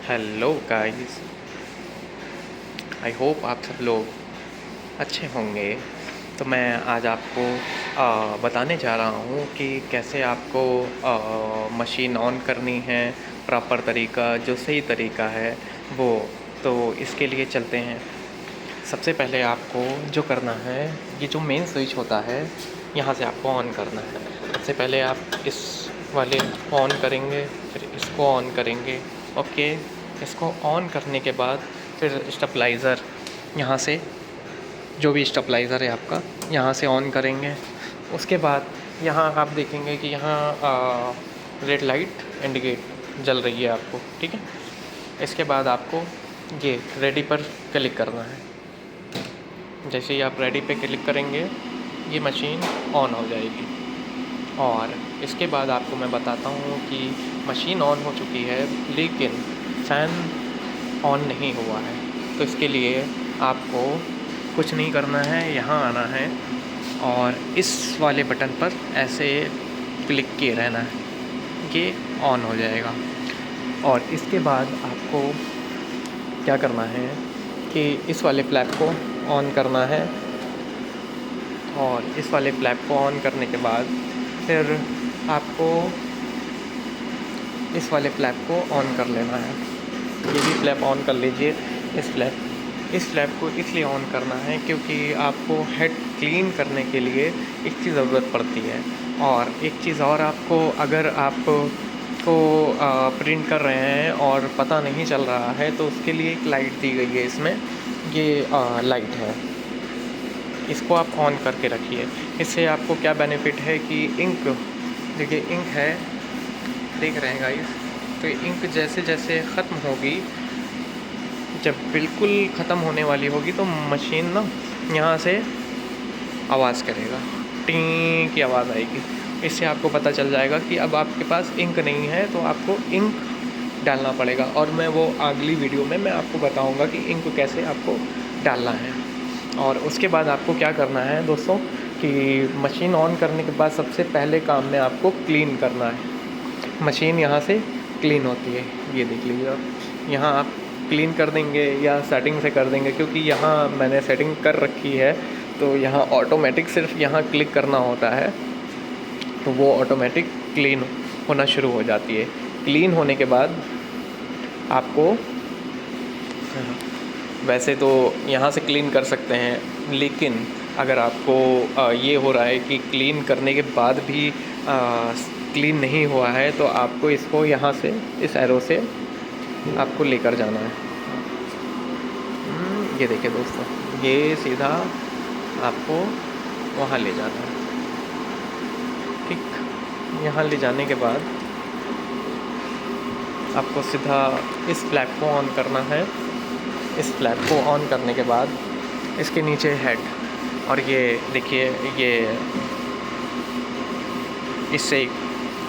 Hello guys, I hope आप सब लोग अच्छे होंगे। तो मैं आज आपको बताने जा रहा हूँ कि कैसे आपको मशीन ऑन करनी है, प्रॉपर तरीका, जो सही तरीका है वो। तो इसके लिए चलते हैं। सबसे पहले आपको जो करना है, ये जो मेन स्विच होता है यहाँ से आपको ऑन करना है। सबसे पहले आप इस वाले को ऑन करेंगे, फिर इसको ऑन करेंगे। ओके, इसको ऑन करने के बाद फिर स्टेबलाइज़र यहाँ से, जो भी स्टेबलाइज़र है आपका, यहाँ से ऑन करेंगे। उसके बाद यहाँ आप देखेंगे कि यहाँ रेड लाइट इंडिकेट जल रही है आपको, ठीक है। इसके बाद आपको ये रेडी पर क्लिक करना है। जैसे ही आप रेडी पे क्लिक करेंगे ये मशीन ऑन हो जाएगी। और इसके बाद आपको मैं बताता हूँ कि मशीन ऑन हो चुकी है लेकिन फ़ैन ऑन नहीं हुआ है। तो इसके लिए आपको कुछ नहीं करना है, यहाँ आना है और इस वाले बटन पर ऐसे क्लिक किए रहना है, ये ऑन हो जाएगा। और इसके बाद आपको क्या करना है कि इस वाले फ्लैप को ऑन करना है। और इस वाले फ्लैप को ऑन करने के बाद फिर आपको इस वाले फ्लैप को ऑन कर लेना है। ये भी फ्लैप ऑन कर लीजिए। इस फ्लैप को इसलिए ऑन करना है क्योंकि आपको हेड क्लीन करने के लिए इसकी ज़रूरत पड़ती है। और एक चीज़ और, आपको अगर आपको प्रिंट कर रहे हैं और पता नहीं चल रहा है तो उसके लिए एक लाइट दी गई है इसमें, ये लाइट है, इसको आप ऑन करके रखिए। इससे आपको क्या बेनिफिट है कि इंक, देखिए इंक है, देख रहे हैं गाइस, तो इंक जैसे जैसे ख़त्म होगी, जब बिल्कुल ख़त्म होने वाली होगी तो मशीन ना यहाँ से आवाज़ करेगा, टी की आवाज़ आएगी। इससे आपको पता चल जाएगा कि अब आपके पास इंक नहीं है, तो आपको इंक डालना पड़ेगा। और मैं वो अगली वीडियो में मैं आपको बताऊंगा कि इंक कैसे आपको डालना है। और उसके बाद आपको क्या करना है दोस्तों कि मशीन ऑन करने के बाद सबसे पहले काम में आपको क्लीन करना है। मशीन यहाँ से क्लीन होती है, ये देख लीजिए आप, यहाँ आप क्लीन कर देंगे या सेटिंग से कर देंगे, क्योंकि यहाँ मैंने सेटिंग कर रखी है तो यहाँ ऑटोमेटिक सिर्फ यहाँ क्लिक करना होता है तो वो ऑटोमेटिक क्लीन होना शुरू हो जाती है। क्लीन होने के बाद आपको, वैसे तो यहाँ से क्लीन कर सकते हैं, लेकिन अगर आपको ये हो रहा है कि क्लीन करने के बाद भी क्लीन नहीं हुआ है तो आपको इसको यहाँ से, इस एरो से आपको लेकर जाना है। ये देखिए दोस्तों, ये सीधा आपको वहाँ ले जाना है, ठीक। यहाँ ले जाने के बाद आपको सीधा इस फ्लैप को ऑन करना है। इस फ्लैप को ऑन करने के बाद इसके नीचे हेड, और ये देखिए, ये इससे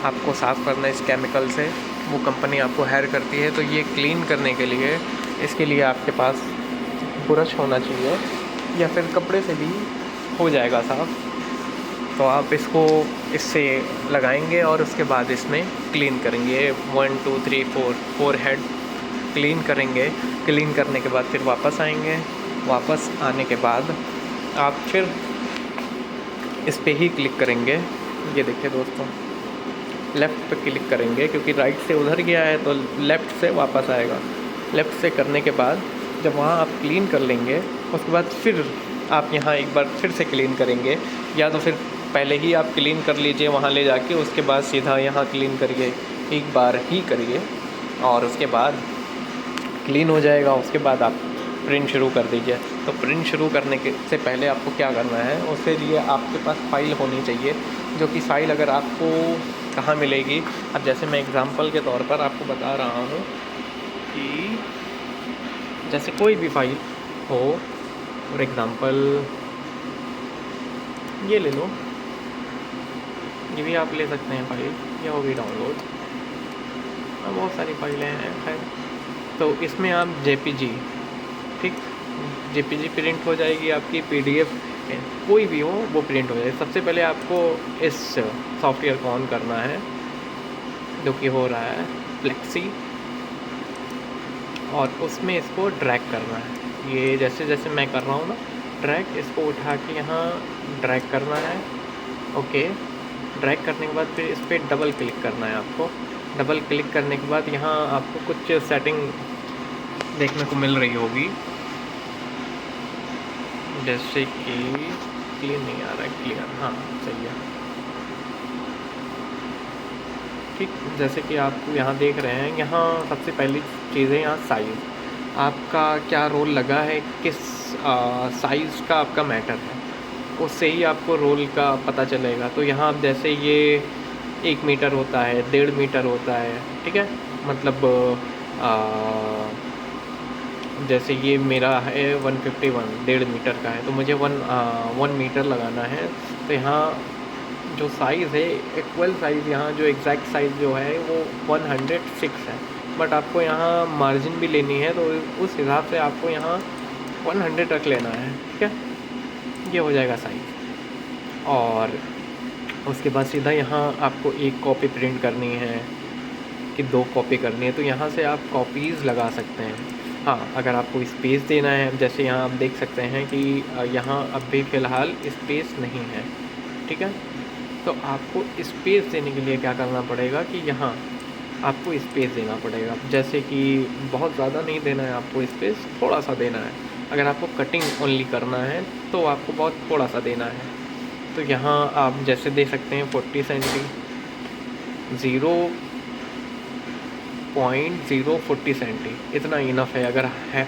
आपको साफ़ करना है इस केमिकल से, वो कंपनी आपको हायर करती है। तो ये क्लीन करने के लिए, इसके लिए आपके पास ब्रश होना चाहिए या फिर कपड़े से भी हो जाएगा साफ़। तो आप इसको इससे लगाएंगे और उसके बाद इसमें क्लीन करेंगे। 1 2 3 4 हेड क्लीन करेंगे। क्लीन करने के बाद फिर वापस आएंगे। वापस आने के बाद आप फिर इस पे ही क्लिक करेंगे। ये देखिए दोस्तों, लेफ़्ट पे क्लिक करेंगे क्योंकि राइट से उधर गया है तो लेफ़्ट से वापस आएगा। लेफ़्ट से करने के बाद जब वहाँ आप क्लीन कर लेंगे, उसके बाद फिर आप यहाँ एक बार फिर से क्लीन करेंगे, या तो फिर पहले ही आप क्लीन कर लीजिए वहाँ ले जाके, उसके बाद सीधा यहाँ क्लीन करिए, एक बार ही करिए और उसके बाद क्लीन हो जाएगा। उसके बाद आप प्रिंट शुरू कर दीजिए। तो प्रिंट शुरू करने के से पहले आपको क्या करना है, उसके लिए आपके पास फ़ाइल होनी चाहिए, जो कि फ़ाइल अगर आपको कहाँ मिलेगी, अब जैसे मैं एग्ज़ाम्पल के तौर पर आपको बता रहा हूँ कि जैसे कोई भी फ़ाइल हो, फॉर एग्ज़ाम्पल ये ले लो, ये भी आप ले सकते हैं फ़ाइल, ये होगी डाउनलोड। बहुत सारी फ़ाइलें हैं खैर। तो इसमें आप जेपीजी, ठीक, जेपीजी प्रिंट हो जाएगी आपकी, पीडीएफ कोई भी हो वो प्रिंट हो जाएगी। सबसे पहले आपको इस सॉफ्टवेयर को ऑन करना है, जो कि हो रहा है फ्लेक्सी। और उसमें इसको ड्रैग करना है। ये जैसे जैसे मैं कर रहा हूँ ना ड्रैग, इसको उठा के यहाँ ड्रैग करना है। ओके, ड्रैग करने के बाद फिर इस पर डबल क्लिक करना है आपको। डबल क्लिक करने के बाद यहाँ आपको कुछ सेटिंग देखने को मिल रही होगी, जैसे कि क्लीन नहीं आ रहा है, क्लियर, हाँ सही है ठीक। जैसे कि आप यहाँ देख रहे हैं, यहाँ सबसे पहली चीज़ है यहाँ साइज़। आपका क्या रोल लगा है, किस साइज़ का आपका मैटर है, उससे ही आपको रोल का पता चलेगा। तो यहाँ आप जैसे ये 1 मीटर होता है, 1.5 मीटर होता है, ठीक है। मतलब आ, जैसे ये मेरा है 151, 1.5 मीटर का है, तो मुझे 1 मीटर लगाना है। तो यहाँ जो साइज़ है, इक्वल साइज़, यहाँ जो एग्जैक्ट साइज़ जो है वो 106 है। बट आपको यहाँ मार्जिन भी लेनी है, तो उस हिसाब से आपको यहाँ 100 रख लेना है, ठीक है। ये हो जाएगा साइज़। और उसके बाद सीधा यहाँ आपको एक कॉपी प्रिंट करनी है कि 2 कॉपी करनी है, तो यहाँ से आप कॉपीज़ लगा सकते हैं। हाँ, अगर आपको स्पेस देना है, जैसे यहाँ आप देख सकते हैं कि यहाँ अभी फ़िलहाल स्पेस नहीं है, ठीक है। तो आपको स्पेस देने के लिए क्या करना पड़ेगा कि यहाँ आपको स्पेस देना पड़ेगा। जैसे कि बहुत ज़्यादा नहीं देना है आपको स्पेस, थोड़ा सा देना है। अगर आपको कटिंग ओनली करना है तो आपको बहुत थोड़ा सा देना है। तो यहाँ आप जैसे दे सकते हैं 40 सेंटी, 0.040 सेंटी, इतना इनफ है अगर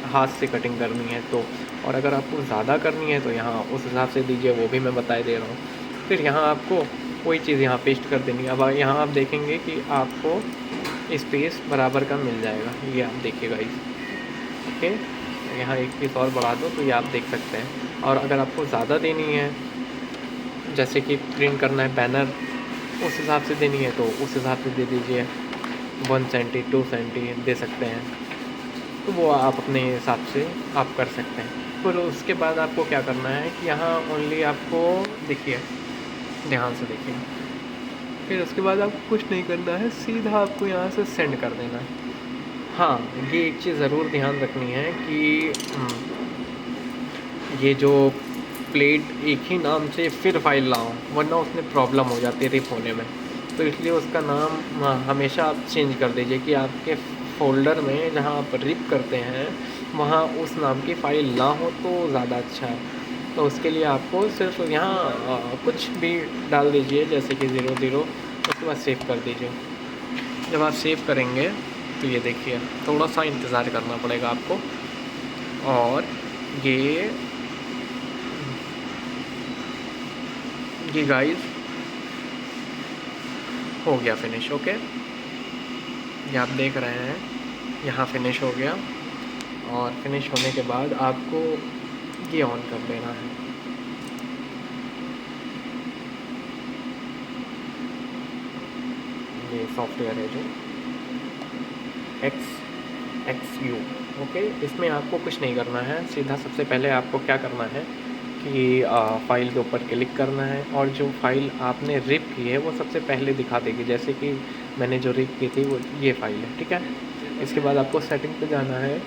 हाथ से कटिंग करनी है तो। और अगर आपको ज़्यादा करनी है तो यहाँ उस हिसाब से दीजिए, वो भी मैं बताए दे रहा हूँ। फिर यहाँ आपको कोई चीज़ यहाँ पेस्ट कर देनी है। अब यहाँ आप देखेंगे कि आपको स्पेस बराबर का मिल जाएगा, ये आप देखिएगा इस, ओके। यहाँ एक पीस और बढ़ा दो तो ये आप देख सकते हैं। और अगर आपको ज़्यादा देनी है, जैसे कि प्रिंट करना है बैनर, उस हिसाब से देनी है तो उस हिसाब से दे दीजिए, 1 सेंटी 2 सेंटी दे सकते हैं। तो वो आप अपने हिसाब से आप कर सकते हैं। फिर उसके बाद आपको क्या करना है कि यहाँ ओनली आपको देखिए, ध्यान से देखिए। फिर उसके बाद आपको कुछ नहीं करना है, सीधा आपको यहाँ से सेंड कर देना है। हाँ, ये एक चीज़ ज़रूर ध्यान रखनी है कि ये जो प्लेट एक ही नाम से फिर फाइल लाओ, वरना उसमें प्रॉब्लम हो जाती है रिप होने में। तो इसलिए उसका नाम हमेशा आप चेंज कर दीजिए कि आपके फ़ोल्डर में जहाँ आप रिप करते हैं वहाँ उस नाम की फ़ाइल ना हो तो ज़्यादा अच्छा है। तो उसके लिए आपको सिर्फ यहाँ कुछ भी डाल दीजिए, जैसे कि 00, उसके बाद सेव कर दीजिए। जब आप सेव करेंगे तो ये देखिए, थोड़ा सा इंतज़ार करना पड़ेगा आपको। और ये गाइस हो गया फिनिश, ओके। ये आप देख रहे हैं, यहाँ फिनिश हो गया। और फिनिश होने के बाद आपको ये ऑन कर देना है। ये सॉफ्टवेयर है जो XU, ओके। इसमें आपको कुछ नहीं करना है, सीधा सबसे पहले आपको क्या करना है कि फ़ाइल के ऊपर क्लिक करना है, और जो फ़ाइल आपने रिप की है वो सबसे पहले दिखा देगी। जैसे कि मैंने जो रिप की थी वो ये फ़ाइल है, ठीक है। इसके बाद आपको सेटिंग पे जाना है।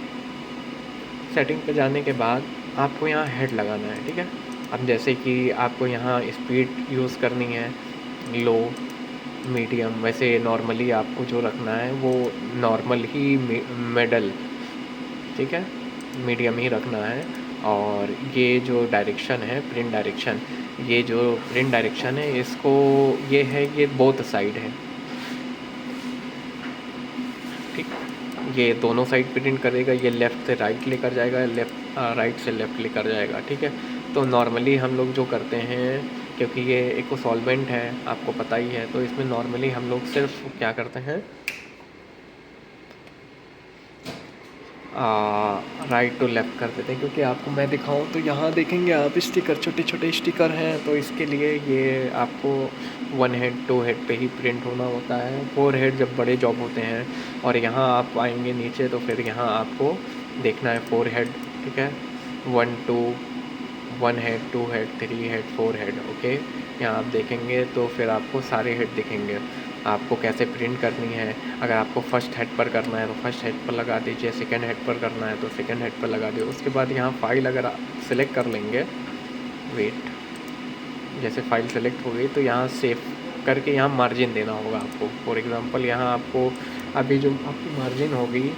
सेटिंग पे जाने के बाद आपको यहाँ हेड लगाना है, ठीक है। अब जैसे कि आपको यहाँ स्पीड यूज़ करनी है, लो, मीडियम, वैसे नॉर्मली आपको जो रखना है वो नॉर्मल ही मिडल, ठीक है, मीडियम ही रखना है। और ये जो डायरेक्शन है, प्रिंट डायरेक्शन, ये जो प्रिंट डायरेक्शन है इसको, ये है, ये बोथ साइड है, ठीक। ये दोनों साइड प्रिंट करेगा, ये लेफ़्ट से राइट लेकर जाएगा, राइट से लेफ़्ट लेकर जाएगा, ठीक है। तो नॉर्मली हम लोग जो करते हैं, क्योंकि ये एक सॉल्वेंट है आपको पता ही है, तो इसमें नॉर्मली हम लोग सिर्फ क्या करते हैं, राइट टू लेफ़्ट कर देते हैं। क्योंकि आपको मैं दिखाऊं तो यहाँ देखेंगे आप स्टिकर, छोटे छोटे स्टिकर हैं, तो इसके लिए ये आपको 1 हेड 2 हेड पे ही प्रिंट होना होता है। 4 हेड जब बड़े जॉब होते हैं। और यहाँ आप आएंगे नीचे तो फिर यहाँ आपको देखना है 4 हेड, ठीक है, 1 2 1 head 2 head 3 head 4 head, okay. यहाँ आप देखेंगे तो फिर आपको सारे हेड दिखेंगे। आपको कैसे प्रिंट करनी है। अगर आपको फर्स्ट हेड पर करना है तो फर्स्ट हेड पर लगा दीजिए, सेकंड हेड पर करना है तो सेकंड हेड पर लगा दीजिए। उसके बाद यहाँ फ़ाइल अगर आप सिलेक्ट कर लेंगे, वेट, जैसे फ़ाइल सेलेक्ट हो गई तो यहाँ सेव करके यहाँ मार्जिन देना होगा आपको। फॉर एग्ज़ाम्पल यहाँ आपको अभी जो आपकी मार्जिन होगी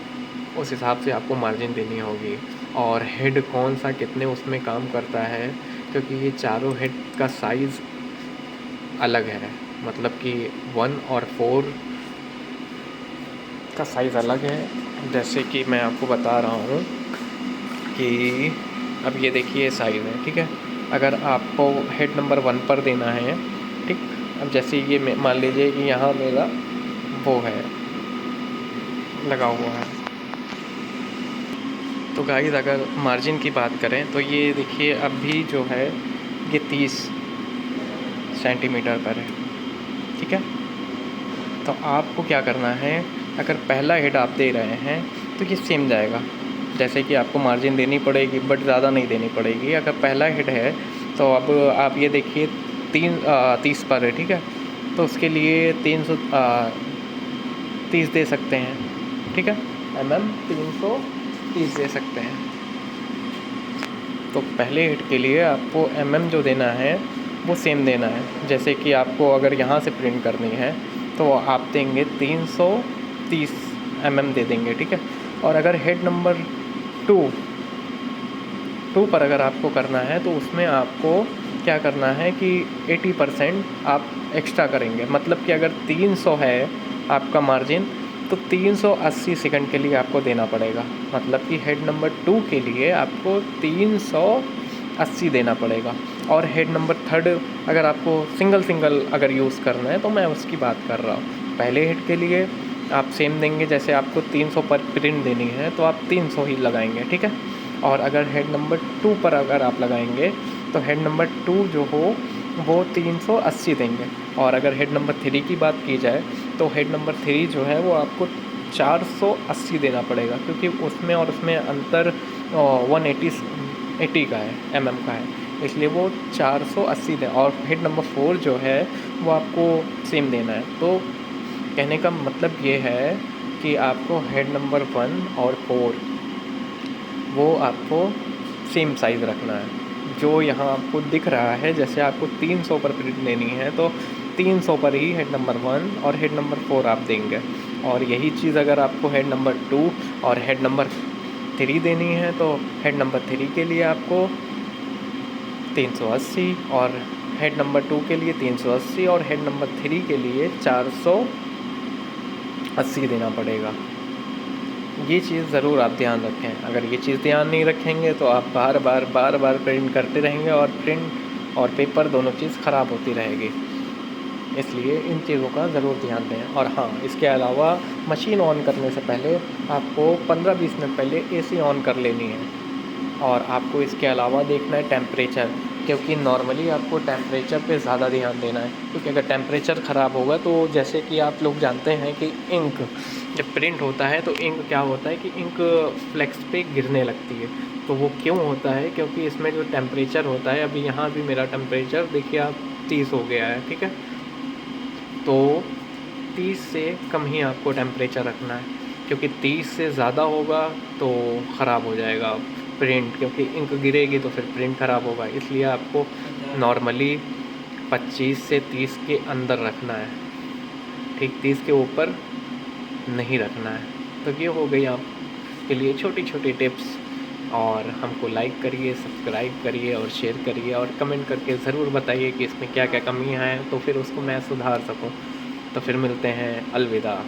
उस हिसाब से आपको मार्जिन देनी होगी। और हेड कौन सा कितने उसमें काम करता है, क्योंकि ये चारों हेड का साइज़ अलग है, मतलब कि 1 और 4 का साइज़ अलग है। जैसे कि मैं आपको बता रहा हूँ कि अब ये देखिए साइज़ है, ठीक है। अगर आपको हेड नंबर 1 पर देना है, ठीक, अब जैसे ये मान लीजिए कि यहाँ मेरा वो है लगा हुआ है। तो गाइस अगर मार्जिन की बात करें तो ये देखिए अभी जो है ये 30 सेंटीमीटर पर है, ठीक है। तो आपको क्या करना है, अगर पहला हेड आप दे रहे हैं तो ये सेम जाएगा, जैसे कि आपको मार्जिन देनी पड़ेगी बट ज़्यादा नहीं देनी पड़ेगी। अगर पहला हेड है तो अब आप ये देखिए 30 पर है, ठीक है, तो उसके लिए 330 दे सकते हैं, ठीक है, mm 330 दे सकते हैं। तो पहले हिट के लिए आपको mm जो देना है वो सेम देना है। जैसे कि आपको अगर यहाँ से प्रिंट करनी है तो आप देंगे 330 mm दे देंगे, ठीक है। और अगर हेड नंबर 2 पर अगर आपको करना है तो उसमें आपको क्या करना है कि 80% आप एक्स्ट्रा करेंगे। मतलब कि अगर 300 है आपका मार्जिन तो 380 सेकंड के लिए आपको देना पड़ेगा। मतलब कि हेड नंबर 2 के लिए आपको 380 देना पड़ेगा। और हेड नंबर 3 अगर आपको सिंगल अगर यूज़ करना है तो मैं उसकी बात कर रहा हूँ। पहले हेड के लिए आप सेम देंगे, जैसे आपको 300 पर प्रिंट देनी है तो आप 300 ही लगाएंगे, ठीक है। और अगर हेड नंबर 2 पर अगर आप लगाएंगे तो हेड नंबर 2 जो हो वो 380 देंगे। और अगर हेड नंबर 3 की बात की जाए तो हेड नंबर 3 जो है वो आपको 480 देना पड़ेगा, क्योंकि उसमें और उसमें अंतर 180 का है, mm का है, इसलिए वो 480 दें। और हेड नंबर 4 जो है वो आपको सेम देना है। तो कहने का मतलब ये है कि आपको हेड नंबर 1 और 4 वो आपको सेम साइज़ रखना है। जो यहाँ आपको दिख रहा है, जैसे आपको 300 पर प्रिंट लेनी है तो 300 पर ही हेड नंबर 1 और हेड नंबर 4 आप देंगे। और यही चीज़ अगर आपको हेड नंबर 2 और हेड नंबर 3 देनी है तो हेड नंबर 3 के लिए आपको 380 और हेड नंबर 2 के लिए 380 और हेड नंबर 3 के लिए 480 देना पड़ेगा। ये चीज़ ज़रूर आप ध्यान रखें। अगर ये चीज़ ध्यान नहीं रखेंगे तो आप बार बार प्रिंट करते रहेंगे और प्रिंट और पेपर दोनों चीज़ ख़राब होती रहेगी। इसलिए इन चीज़ों का ज़रूर ध्यान दें। और हाँ, इसके अलावा मशीन ऑन करने से पहले आपको 15-20 मिनट पहले एसी ऑन कर लेनी है। और आपको इसके अलावा देखना है टेम्परेचर, क्योंकि नॉर्मली आपको टेम्परेचर पे ज़्यादा ध्यान देना है। क्योंकि अगर टेम्परेचर ख़राब होगा तो जैसे कि आप लोग जानते हैं कि इंक जब प्रिंट होता है तो इंक क्या होता है कि इंक फ्लेक्स पे गिरने लगती है। तो वो क्यों होता है, क्योंकि इसमें जो टेम्परेचर होता है, अभी यहाँ भी मेरा टेम्परेचर देखिए आप 30 हो गया है, ठीक है। तो 30 से कम ही आपको टेम्परेचर रखना है, क्योंकि 30 से ज़्यादा होगा तो ख़राब हो जाएगा प्रिंट, क्योंकि इंक गिरेगी तो फिर प्रिंट ख़राब होगा। इसलिए आपको नॉर्मली 25 से 30 के अंदर रखना है, ठीक, 30 के ऊपर नहीं रखना है। तो ये हो गई आपके लिए छोटी छोटी टिप्स। और हमको लाइक करिए, सब्सक्राइब करिए और शेयर करिए और कमेंट करके ज़रूर बताइए कि इसमें क्या क्या कमियां हैं, तो फिर उसको मैं सुधार सकूं। तो फिर मिलते हैं, अलविदा।